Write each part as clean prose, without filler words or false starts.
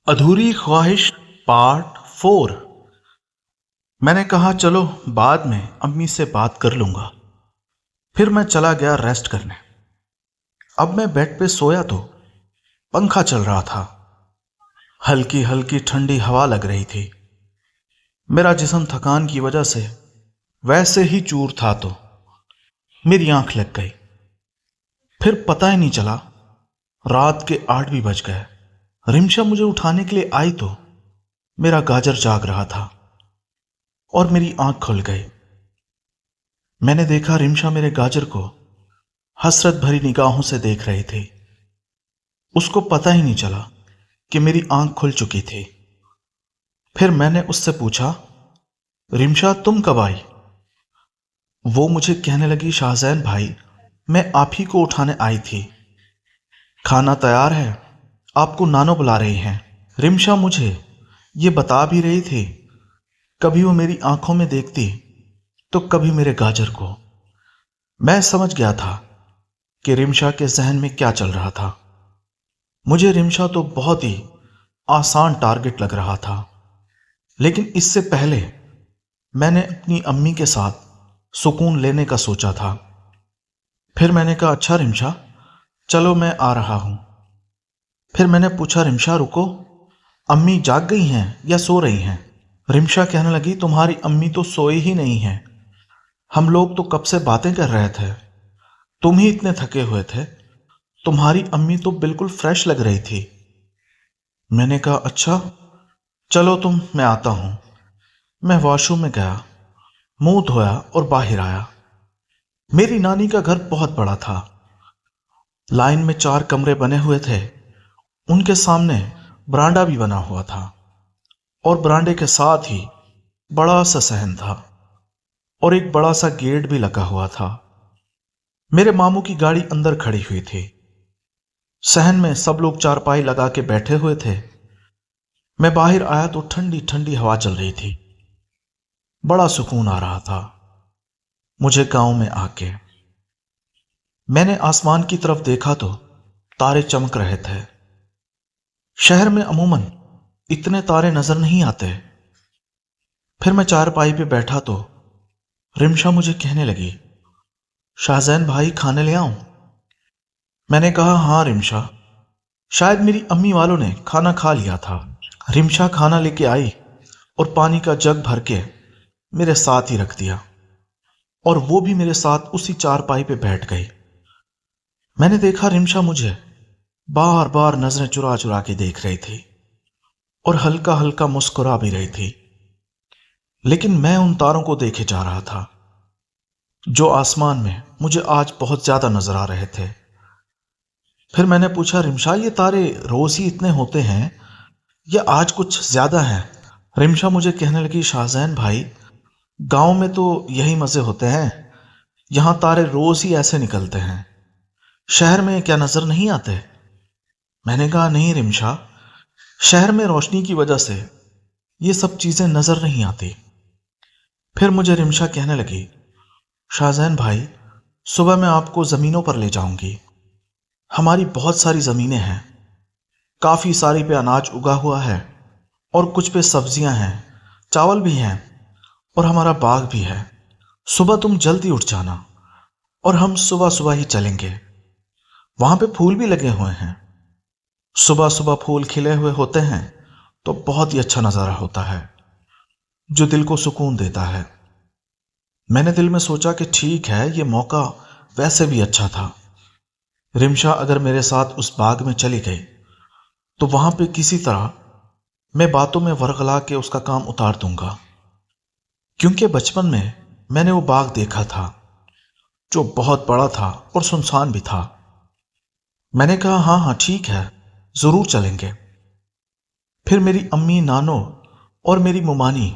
अधूरी ख्वाहिश पार्ट 4। मैंने कहा चलो बाद में अम्मी से बात कर लूंगा। फिर मैं चला गया रेस्ट करने। अब मैं बेड पे सोया तो पंखा चल रहा था। हल्की हल्की ठंडी हवा लग रही थी। मेरा जिस्म थकान की वजह से वैसे ही चूर था तो मेरी आंख लग गई। फिर पता ही नहीं चला रात के 8 भी बज गए। रिमशा मुझे उठाने के लिए आई तो मेरा गाजर जाग रहा था और मेरी आंख खुल गई। मैंने देखा रिमशा मेरे गाजर को हसरत भरी निगाहों से देख रही थी। उसको पता ही नहीं चला कि मेरी आंख खुल चुकी थी। फिर मैंने उससे पूछा, रिमशा तुम कब आई? वो मुझे कहने लगी, शाहजैन भाई मैं आप ही को उठाने आई थी। खाना तैयार है, आपको नानो बुला रही हैं। रिमशा मुझे ये बता भी रही थी। कभी वो मेरी आंखों में देखती तो कभी मेरे गाजर को। मैं समझ गया था कि रिमशा के जहन में क्या चल रहा था। मुझे रिमशा तो बहुत ही आसान टारगेट लग रहा था, लेकिन इससे पहले मैंने अपनी अम्मी के साथ सुकून लेने का सोचा था। फिर मैंने कहा, अच्छा रिमशा चलो मैं आ रहा हूं। फिर मैंने पूछा, रिमशा रुको, अम्मी जाग गई हैं या सो रही हैं? रिमशा कहने लगी, तुम्हारी अम्मी तो सोई ही नहीं है। हम लोग तो कब से बातें कर रहे थे, तुम ही इतने थके हुए थे। तुम्हारी अम्मी तो बिल्कुल फ्रेश लग रही थी। मैंने कहा, अच्छा चलो तुम, मैं आता हूं। मैं वॉशरूम में गया, मुंह धोया और बाहर आया। मेरी नानी का घर बहुत बड़ा था। लाइन में 4 कमरे बने हुए थे। उनके सामने बरांडा भी बना हुआ था और बरांडे के साथ ही बड़ा सा सहन था और एक बड़ा सा गेट भी लगा हुआ था। मेरे मामू की गाड़ी अंदर खड़ी हुई थी। सहन में सब लोग चारपाई लगा के बैठे हुए थे। मैं बाहर आया तो ठंडी ठंडी हवा चल रही थी। बड़ा सुकून आ रहा था मुझे गांव में आके। मैंने आसमान की तरफ देखा तो तारे चमक रहे थे। शहर में अमूमन इतने तारे नजर नहीं आते। फिर मैं चारपाई पे बैठा तो रिमशा मुझे कहने लगी, शाहजैन भाई खाने ले आऊं? मैंने कहा, हाँ रिमशा, शायद मेरी अम्मी वालों ने खाना खा लिया था। रिमशा खाना लेके आई और पानी का जग भर के मेरे साथ ही रख दिया और वो भी मेरे साथ उसी चारपाई पे बैठ गई। मैंने देखा रिमशा मुझे बार बार नजरें चुरा चुरा के देख रही थी और हल्का हल्का मुस्कुरा भी रही थी। लेकिन मैं उन तारों को देखे जा रहा था जो आसमान में मुझे आज बहुत ज्यादा नजर आ रहे थे। फिर मैंने पूछा, रिमशा ये तारे रोज ही इतने होते हैं या आज कुछ ज्यादा हैं? रिमशा मुझे कहने लगी, शाहजैन भाई गांव में तो यही मजे होते हैं। यहां तारे रोज ही ऐसे निकलते हैं। शहर में क्या नजर नहीं आते? मैंने कहा, नहीं रिमशा, शहर में रोशनी की वजह से ये सब चीजें नजर नहीं आती। फिर मुझे रिमशा कहने लगी, शाहजैन भाई सुबह मैं आपको जमीनों पर ले जाऊंगी। हमारी बहुत सारी जमीनें हैं, काफी सारी पे अनाज उगा हुआ है और कुछ पे सब्जियां हैं, चावल भी हैं और हमारा बाग भी है। सुबह तुम जल्दी उठ जाना और हम सुबह सुबह ही चलेंगे। वहां पे फूल भी लगे हुए हैं। सुबह सुबह फूल खिले हुए होते हैं तो बहुत ही अच्छा नजारा होता है जो दिल को सुकून देता है। मैंने दिल में सोचा कि ठीक है, ये मौका वैसे भी अच्छा था। रिमशा अगर मेरे साथ उस बाग में चली गई तो वहां पे किसी तरह मैं बातों में वरगला के उसका काम उतार दूंगा, क्योंकि बचपन में मैंने वो बाग देखा था जो बहुत बड़ा था और सुनसान भी था। मैंने कहा, हाँ हाँ ठीक है, जरूर चलेंगे। फिर मेरी अम्मी, नानो और मेरी मुमानी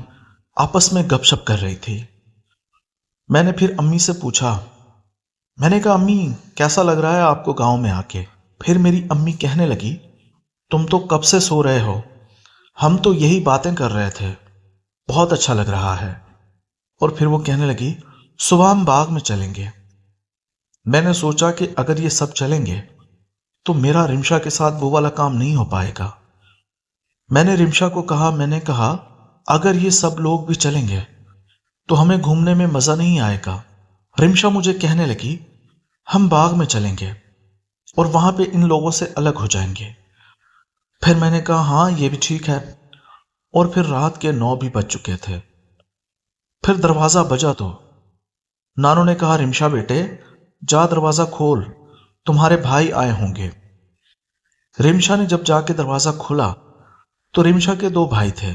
आपस में गपशप कर रही थी। मैंने फिर अम्मी से पूछा, मैंने कहा, अम्मी कैसा लग रहा है आपको गांव में आके? फिर मेरी अम्मी कहने लगी, तुम तो कब से सो रहे हो, हम तो यही बातें कर रहे थे, बहुत अच्छा लग रहा है। और फिर वो कहने लगी, सुबह हम बाग में चलेंगे। मैंने सोचा कि अगर ये सब चलेंगे तो मेरा रिमशा के साथ वो वाला काम नहीं हो पाएगा। میں نے رمشا کو کہا، میں نے کہا اگر یہ سب لوگ بھی چلیں گے تو ہمیں گھومنے میں مزہ نہیں آئے گا۔ رمشا مجھے کہنے لگی، ہم باغ میں چلیں گے اور وہاں پہ ان لوگوں سے الگ ہو جائیں گے۔ پھر میں نے کہا ہاں یہ بھی ٹھیک ہے، اور پھر رات کے 9 بھی بج چکے تھے۔ پھر دروازہ بجا تو نانو نے کہا، رمشا بیٹے جا دروازہ کھول، تمہارے بھائی آئے ہوں گے۔ رمشا نے جب جا کے دروازہ کھولا تو رمشا کے 2 بھائی تھے،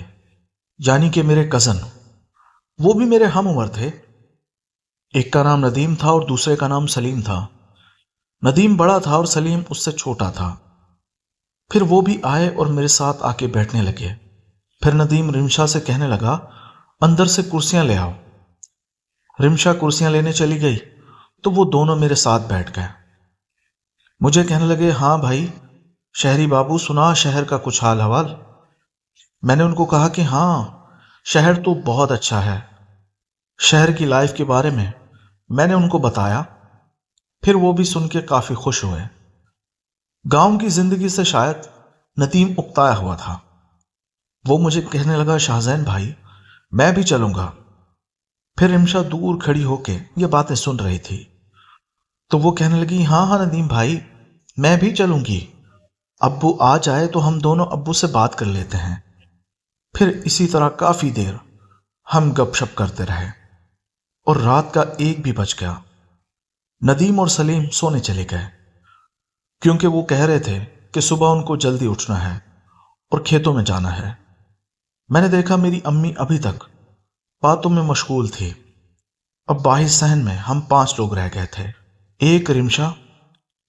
یعنی کہ میرے کزن، وہ بھی میرے ہم عمر تھے۔ ایک کا نام ندیم تھا اور دوسرے کا نام سلیم تھا۔ ندیم بڑا تھا اور سلیم اس سے چھوٹا تھا۔ پھر وہ بھی آئے اور میرے ساتھ آ کے بیٹھنے لگے۔ پھر ندیم رمشا سے کہنے لگا، اندر سے کرسیاں لے آؤ۔ رمشا کرسیاں لینے چلی گئی تو وہ دونوں میرے ساتھ بیٹھ گئے۔ مجھے کہنے لگے، ہاں بھائی شہری بابو سنا شہر کا کچھ حال حوال۔ میں نے ان کو کہا کہ ہاں شہر تو بہت اچھا ہے۔ شہر کی لائف کے بارے میں نے ان کو بتایا۔ پھر وہ بھی سن کے کافی خوش ہوئے۔ گاؤں کی زندگی سے شاید ندیم اکتایا ہوا تھا۔ وہ مجھے کہنے لگا، شاہزین بھائی میں بھی چلوں گا۔ پھر رمشا دور کھڑی ہو کے یہ باتیں سن رہی تھی تو وہ کہنے لگی، ہاں ہاں ندیم بھائی میں بھی چلوں گی، ابو آ جائے تو ہم دونوں ابو سے بات کر لیتے ہیں۔ پھر اسی طرح کافی دیر ہم گپ شپ کرتے رہے اور رات کا 1 بھی بج گیا۔ ندیم اور سلیم سونے چلے گئے کیونکہ وہ کہہ رہے تھے کہ صبح ان کو جلدی اٹھنا ہے اور کھیتوں میں جانا ہے۔ میں نے دیکھا میری امی ابھی تک باتوں میں مشغول تھی۔ اب باہر صحن میں ہم 5 لوگ رہ گئے تھے۔ ایک رمشا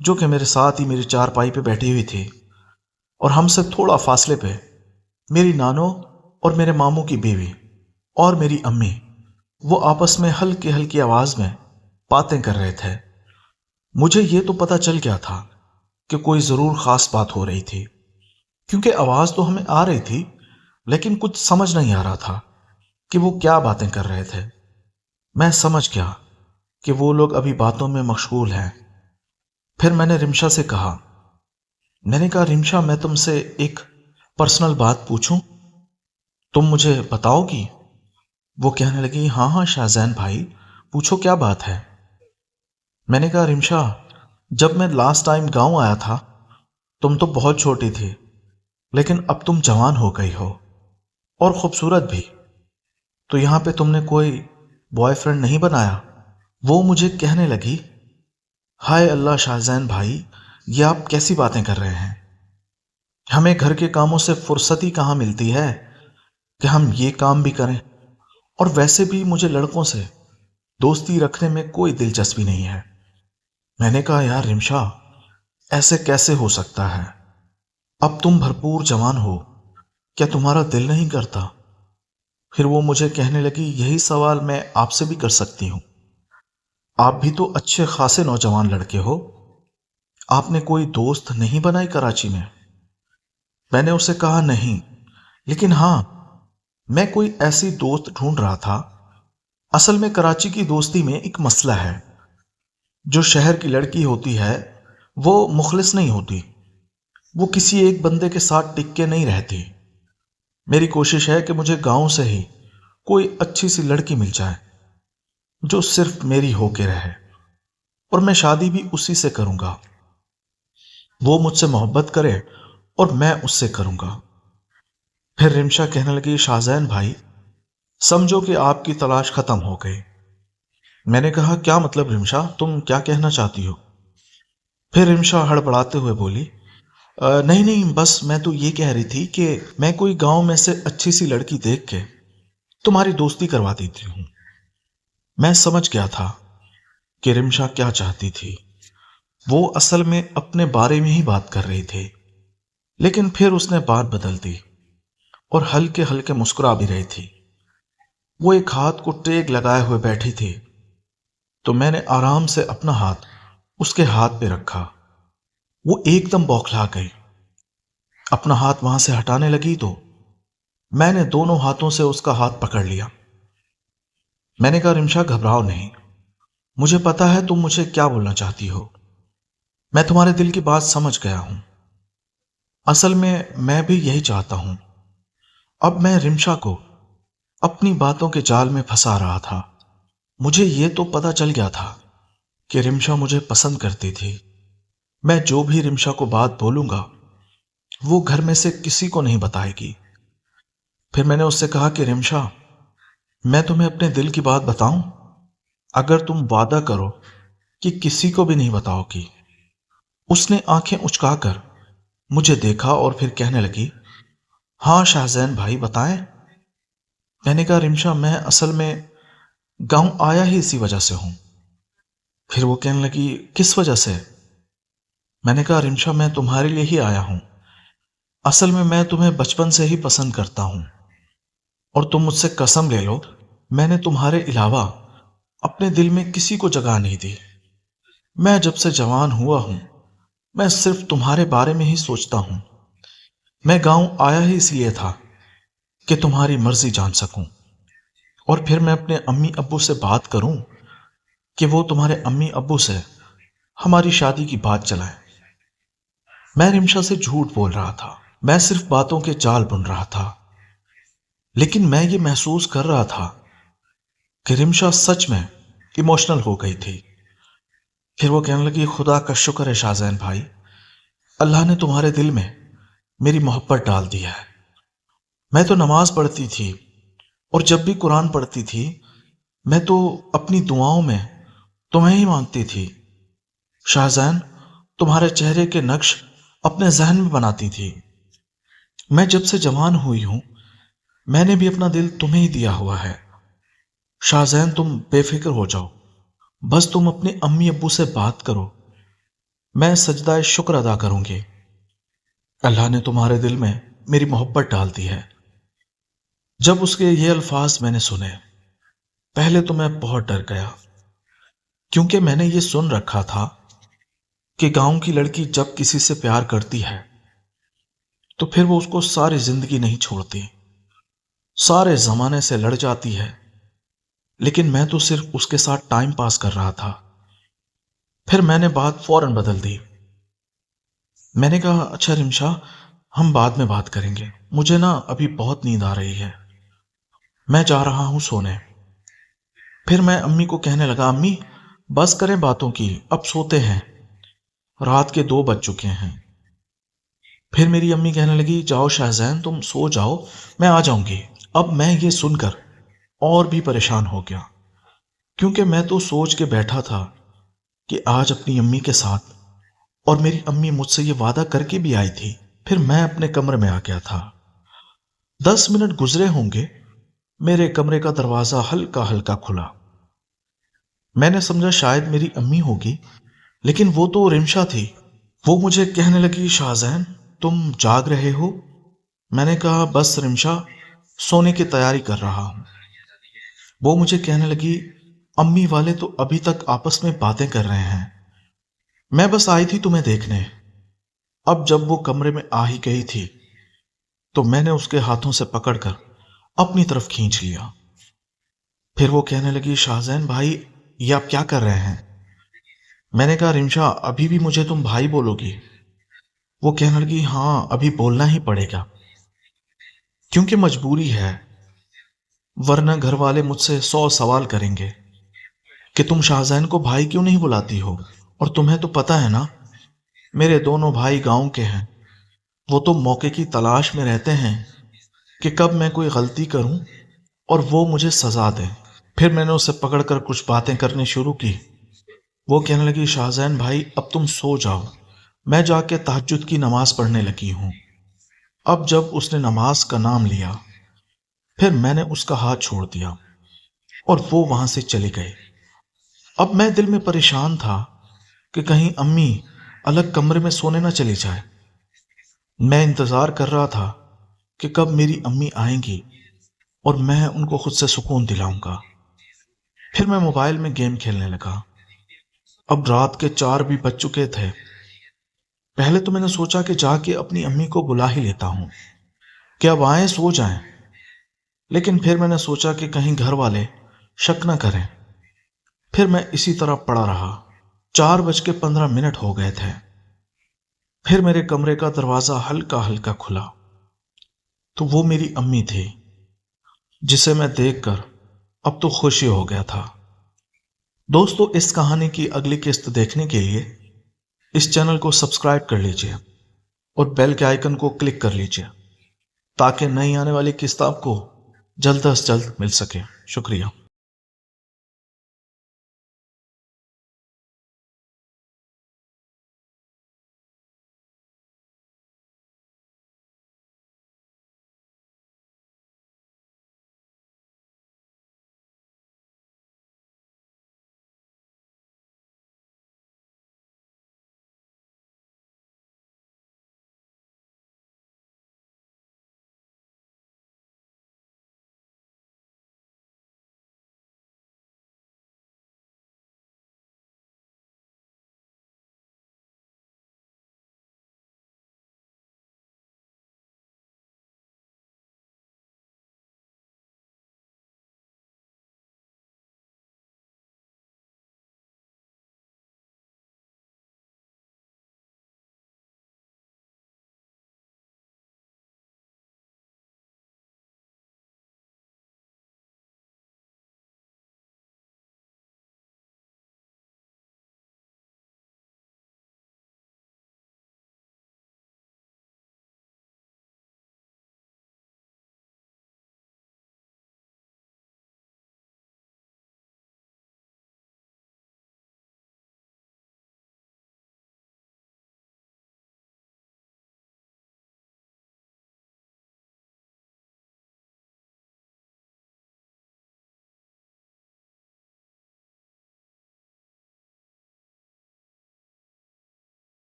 جو کہ میرے ساتھ ہی میری چارپائی پہ بیٹھی ہوئی تھی، اور ہم سے تھوڑا فاصلے پہ میری نانو اور میرے ماموں کی بیوی اور میری امی، وہ آپس میں ہلکی ہلکی آواز میں باتیں کر رہے تھے۔ مجھے یہ تو پتہ چل گیا تھا کہ کوئی ضرور خاص بات ہو رہی تھی، کیونکہ آواز تو ہمیں آ رہی تھی لیکن کچھ سمجھ نہیں آ رہا تھا کہ وہ کیا باتیں کر رہے تھے۔ میں سمجھ گیا کہ وہ لوگ ابھی باتوں میں مشغول ہیں۔ پھر میں نے رمشا سے کہا، میں نے کہا رمشا میں تم سے ایک پرسنل بات پوچھوں، تم مجھے بتاؤ گی؟ وہ کہنے لگی، ہاں ہاں شاہزین بھائی پوچھو کیا بات ہے۔ میں نے کہا رمشا جب میں لاسٹ ٹائم گاؤں آیا تھا تم تو بہت چھوٹی تھی، لیکن اب تم جوان ہو گئی ہو اور خوبصورت بھی، تو یہاں پہ تم نے کوئی بوائے فرینڈ نہیں بنایا؟ وہ مجھے کہنے لگی، ہائے اللہ شاہزین بھائی یہ آپ کیسی باتیں کر رہے ہیں، ہمیں گھر کے کاموں سے فرصت ہی کہاں ملتی ہے کہ ہم یہ کام بھی کریں، اور ویسے بھی مجھے لڑکوں سے دوستی رکھنے میں کوئی دلچسپی نہیں ہے۔ میں نے کہا یار رمشا ایسے کیسے ہو سکتا ہے، اب تم بھرپور جوان ہو، کیا تمہارا دل نہیں کرتا؟ پھر وہ مجھے کہنے لگی، یہی سوال میں آپ سے بھی کر سکتی ہوں، آپ بھی تو اچھے خاصے نوجوان لڑکے ہو، آپ نے کوئی دوست نہیں بنائی کراچی میں؟ میں نے اسے کہا نہیں، لیکن ہاں میں کوئی ایسی دوست ڈھونڈ رہا تھا۔ اصل میں کراچی کی دوستی میں ایک مسئلہ ہے، جو شہر کی لڑکی ہوتی ہے وہ مخلص نہیں ہوتی، وہ کسی ایک بندے کے ساتھ ٹک کے نہیں رہتی۔ میری کوشش ہے کہ مجھے گاؤں سے ہی کوئی اچھی سی لڑکی مل جائے جو صرف میری ہو کے رہے، اور میں شادی بھی اسی سے کروں گا، وہ مجھ سے محبت کرے اور میں اس سے کروں گا۔ پھر رمشا کہنے لگی، شاہزین بھائی سمجھو کہ آپ کی تلاش ختم ہو گئی۔ میں نے کہا کیا مطلب رمشا، تم کیا کہنا چاہتی ہو؟ پھر رمشا ہڑبڑاتے ہوئے بولی، نہیں نہیں بس میں تو یہ کہہ رہی تھی کہ میں کوئی گاؤں میں سے اچھی سی لڑکی دیکھ کے تمہاری دوستی کروا دیتی ہوں۔ میں سمجھ گیا تھا کہ رمشا کیا چاہتی تھی، وہ اصل میں اپنے بارے میں ہی بات کر رہی تھی، لیکن پھر اس نے بات بدل دی اور ہلکے ہلکے مسکرا بھی رہی تھی۔ وہ ایک ہاتھ کو ٹیک لگائے ہوئے بیٹھی تھی تو میں نے آرام سے اپنا ہاتھ اس کے ہاتھ پہ رکھا۔ وہ ایک دم بوکھلا گئی، اپنا ہاتھ وہاں سے ہٹانے لگی تو میں نے دونوں ہاتھوں سے اس کا ہاتھ پکڑ لیا۔ میں نے کہا رمشا گھبراؤ نہیں، مجھے پتا ہے تم مجھے کیا بولنا چاہتی ہو، میں تمہارے دل کی بات سمجھ گیا ہوں، اصل میں بھی یہی چاہتا ہوں अब मैं रिमशा को अपनी बातों के जाल में फंसा रहा था। मुझे ये तो पता चल गया था कि रिमशा मुझे पसंद करती थी। मैं जो भी रिमशा को बात बोलूंगा वो घर में से किसी को नहीं बताएगी। फिर मैंने उससे कहा कि रिमशा, मैं तुम्हें अपने दिल की बात बताऊं, अगर तुम वादा करो कि किसी को भी नहीं बताओगी। उसने आंखें उचकाकर मुझे देखा और फिर कहने लगी, हाँ शाहजैन भाई बताएं। मैंने कहा, रिमशा मैं असल में गांव आया ही इसी वजह से हूं। फिर वो कहने लगी, किस वजह से? मैंने कहा, रिमशा मैं तुम्हारे लिए ही आया हूं। असल में मैं तुम्हें बचपन से ही पसंद करता हूं और तुम मुझसे कसम ले लो, मैंने तुम्हारे अलावा अपने दिल में किसी को जगह नहीं दी। मैं जब से जवान हुआ हूं मैं सिर्फ तुम्हारे बारे में ही सोचता हूं। मैं गांव आया ही इसलिए था कि तुम्हारी मर्जी जान सकूं और फिर मैं अपने अम्मी अब्बू से बात करूं कि वो तुम्हारे अम्मी अब्बू से हमारी शादी की बात चलाएं। मैं रिमशा से झूठ बोल रहा था, मैं सिर्फ बातों के जाल बुन रहा था, लेकिन मैं ये महसूस कर रहा था कि रिमशा सच में इमोशनल हो गई थी। फिर वो कहने लगी, खुदा का शुक्र है शाहजैन भाई, अल्लाह ने तुम्हारे दिल में मेरी मोहब्बत डाल दी है। मैं तो नमाज पढ़ती थी और जब भी कुरान पढ़ती थी मैं तो अपनी दुआओं में तुम्हें ही मांगती थी। शाहजैन, तुम्हारे चेहरे के नक्श अपने जहन में बनाती थी। मैं जब से जवान हुई हूं मैंने भी अपना दिल तुम्हें ही दिया हुआ है। शाहजैन तुम बेफिक्र हो जाओ, बस तुम अपने अम्मी अब्बू से बात करो, मैं सजदाए शुक्र अदा करूंगी। अल्लाह ने तुम्हारे दिल में मेरी मोहब्बत डाल दी है। जब उसके ये अल्फाज मैंने सुने पहले तो मैं बहुत डर गया, क्योंकि मैंने ये सुन रखा था कि गांव की लड़की जब किसी से प्यार करती है तो फिर वो उसको सारी जिंदगी नहीं छोड़ती, सारे जमाने से लड़ जाती है। लेकिन मैं तो सिर्फ उसके साथ टाइम पास कर रहा था। फिर मैंने बात फौरन बदल दी। मैंने कहा, अच्छा रिमशा, हम बाद में बात करेंगे, मुझे ना अभी बहुत नींद आ रही है, मैं जा रहा हूं सोने। फिर मैं अम्मी को कहने लगा, अम्मी बस करें बातों की, अब सोते हैं, रात के 2 बज चुके हैं। फिर मेरी अम्मी कहने लगी, जाओ शाहजैन तुम सो जाओ, मैं आ जाऊंगी। अब मैं ये सुनकर और भी परेशान हो गया, क्योंकि मैं तो सोच के बैठा था कि आज अपनी अम्मी के साथ, और मेरी अम्मी मुझसे ये वादा करके भी आई थी। फिर मैं अपने कमरे में आ गया था। 10 मिनट गुजरे होंगे, मेरे कमरे का दरवाजा हल्का हल्का खुला। मैंने समझा शायद मेरी अम्मी होगी, लेकिन वो तो रिमशा थी। वो मुझे कहने लगी, शाहजैन तुम जाग रहे हो? मैंने कहा, बस रिमशा, सोने की तैयारी कर रहा हूं। वो मुझे कहने लगी, अम्मी वाले तो अभी तक आपस में बातें कर रहे हैं, मैं बस आई थी तुम्हें देखने। अब जब वो कमरे में आ ही गई थी तो मैंने उसके हाथों से पकड़कर अपनी तरफ खींच लिया। फिर वो कहने लगी, शाहजैन भाई ये आप क्या कर रहे हैं? मैंने कहा, रिमशा अभी भी मुझे तुम भाई बोलोगी? वो कहने लगी, हाँ अभी बोलना ही पड़ेगा, क्योंकि मजबूरी है, वरना घर वाले मुझसे 100 सवाल करेंगे कि तुम शाहजैन को भाई क्यों नहीं बुलाती हो। और तुम्हें तो पता है ना, मेरे दोनों भाई गांव के हैं, वो तो मौके की तलाश में रहते हैं कि कब मैं कोई गलती करूं और वो मुझे सजा दे। फिर मैंने उसे पकड़कर कुछ बातें करनी शुरू की। वो कहने लगी, शाहजैन भाई अब तुम सो जाओ, मैं जाके तहज्जुद की नमाज पढ़ने लगी हूं। अब जब उसने नमाज का नाम लिया फिर मैंने उसका हाथ छोड़ दिया और वो वहां से चले गए। अब मैं दिल में परेशान था कि कहीं अम्मी अलग कमरे में सोने ना चली जाए। मैं इंतजार कर रहा था कि कब मेरी अम्मी आएंगी और मैं उनको खुद से सुकून दिलाऊंगा। फिर मैं मोबाइल में गेम खेलने लगा। अब रात के 4 भी बज चुके थे। पहले तो मैंने सोचा कि जाके अपनी अम्मी को बुला ही लेता हूं कि अब आए सो जाएं, लेकिन फिर मैंने सोचा कि कहीं घर वाले शक न करें। फिर मैं इसी तरह पड़ा रहा। 4:15 हो गए थे। फिर मेरे कमरे का दरवाजा हल्का हल्का खुला تو وہ میری امی تھی، جسے میں دیکھ کر اب تو خوشی ہو گیا تھا۔ دوستو، اس کہانی کی اگلی قسط دیکھنے کے لیے اس چینل کو سبسکرائب کر لیجئے اور بیل کے آئیکن کو کلک کر لیجئے تاکہ نئی آنے والی قسط آپ کو جلد از جلد مل سکے۔ شکریہ۔